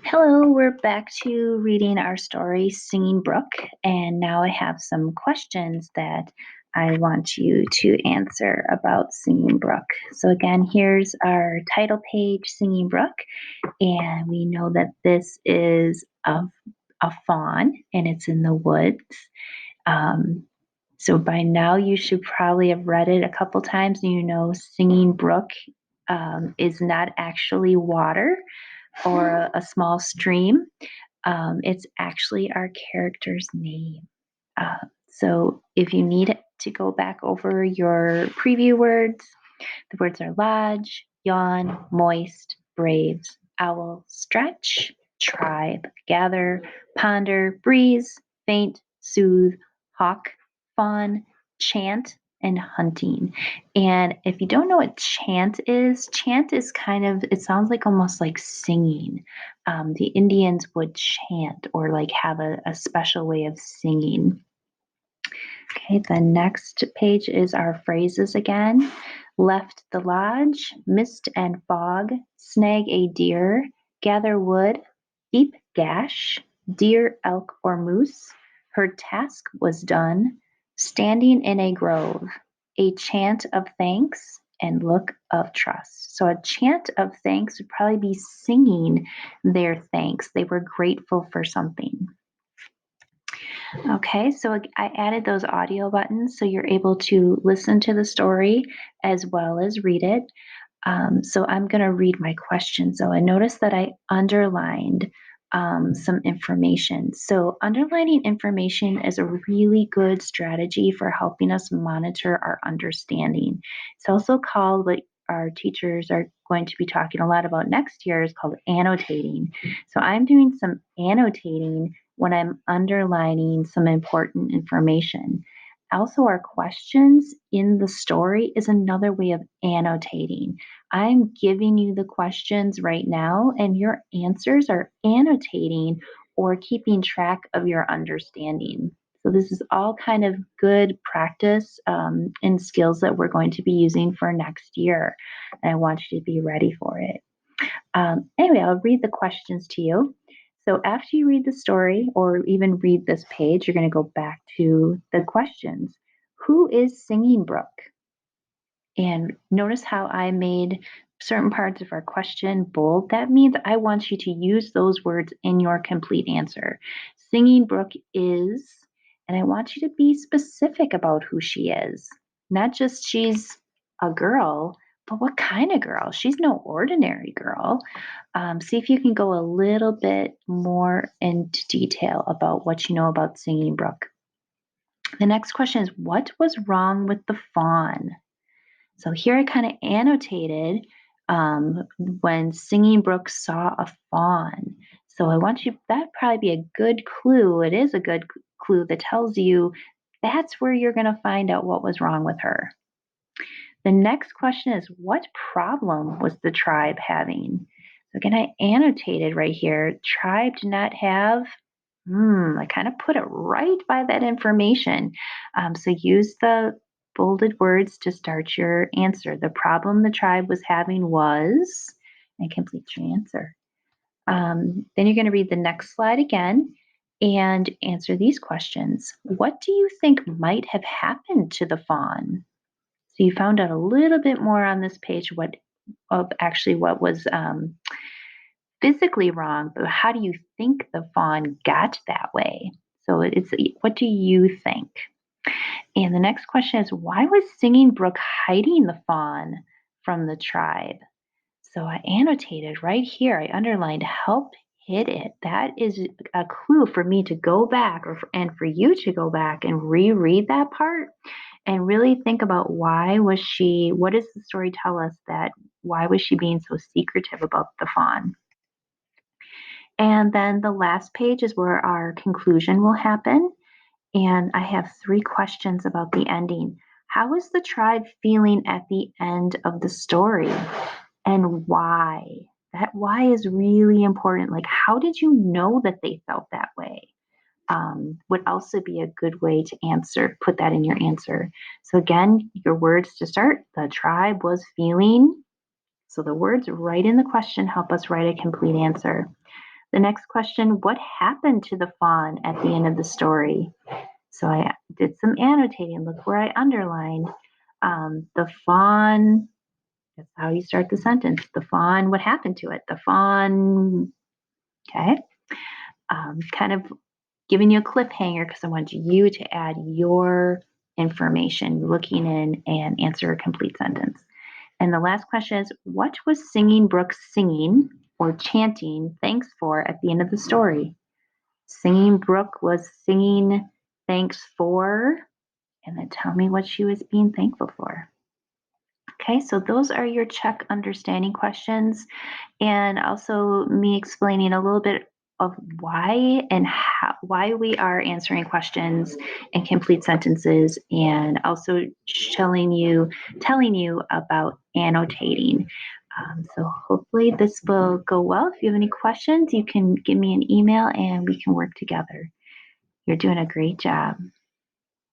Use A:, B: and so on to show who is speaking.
A: Hello, we're back to reading our story, Singing Brook, and now I have some questions that I want you to answer about Singing Brook. So, again, here's our title page, Singing Brook, and we know that this is a fawn and it's in the woods. Um, so, by now, you should probably have read it a couple times, and you know Singing Brook is not actually water or a small stream. It's actually our character's name. So if you need to go back over your preview words, the words are lodge, yawn, moist, braves, owl, stretch, tribe, gather, ponder, breeze, faint, soothe, hawk, fawn, chant, and hunting. And if you don't know what chant is kind of, it sounds like almost like singing. The Indians would chant or like have a special way of singing. Okay, the next page is our phrases again. Left the lodge, mist and fog, snag a deer, gather wood, deep gash, deer, elk, or moose. Her task was done, standing in a grove, a chant of thanks and look of trust. So a chant of thanks would probably be singing their thanks. They were grateful for something. Okay, so I added those audio buttons so you're able to listen to the story as well as read it. So I'm going to read my questions. So I noticed that I underlined some information. So underlining information is a really good strategy for helping us monitor our understanding. It's also called what our teachers are going to be talking a lot about next year is called annotating. So I'm doing some annotating when I'm underlining some important information. Also, our questions in the story is another way of annotating. I'm giving you the questions right now, and your answers are annotating or keeping track of your understanding. So, this is all kind of good practice and skills that we're going to be using for next year. And I want you to be ready for it. Anyway, I'll read the questions to you. So after you read the story or even read this page, you're going to go back to the questions. Who is Singing Brook? And notice how I made certain parts of our question bold. That means I want you to use those words in your complete answer. Singing Brook is, and I want you to be specific about who she is. Not just she's a girl, but what kind of girl? She's no ordinary girl. See if you can go a little bit more into detail about what you know about Singing Brook. The next question is, what was wrong with the fawn? So here I kind of annotated when Singing Brook saw a fawn. So I want you, that'd probably be a good clue. It is a good clue that tells you that's where you're going to find out what was wrong with her. The next question is, what problem was the tribe having? So again, I annotated right here, tribe did not have, I kind of put it right by that information. So use the bolded words to start your answer. The problem the tribe was having was, and complete your answer. Then you're going to read the next slide again and answer these questions. What do you think might have happened to the fawn? So you found out a little bit more on this page what was physically wrong, but how do you think the fawn got that way? So it's what do you think? And the next question is, why was Singing Brook hiding the fawn from the tribe? So I annotated right here, I underlined help hid it. That is a clue for me to go back and for you to go back and reread that part and really think about what does the story tell us that why was she being so secretive about the fawn? And then the last page is where our conclusion will happen. And I have 3 questions about the ending. How is the tribe feeling at the end of the story? And why? That why is really important. Like, how did you know that they felt that way? Would also be a good way to put that in your answer. So, again, your words to start the tribe was feeling. So, the words right in the question help us write a complete answer. The next question, what happened to the fawn at the end of the story? So I did some annotating. Look where I underlined. The fawn, that's how you start the sentence. The fawn, what happened to it? The fawn, okay. Kind of giving you a cliffhanger because I want you to add your information, looking in and answer a complete sentence. And the last question is, what was Singing Brook singing or chanting thanks for at the end of the story? Singing Brook was singing thanks for, and then tell me what she was being thankful for. Okay, so those are your check understanding questions, and also me explaining a little bit of why and why we are answering questions and complete sentences, and also telling you about annotating. So hopefully this will go well. If you have any questions, you can give me an email and we can work together. You're doing a great job.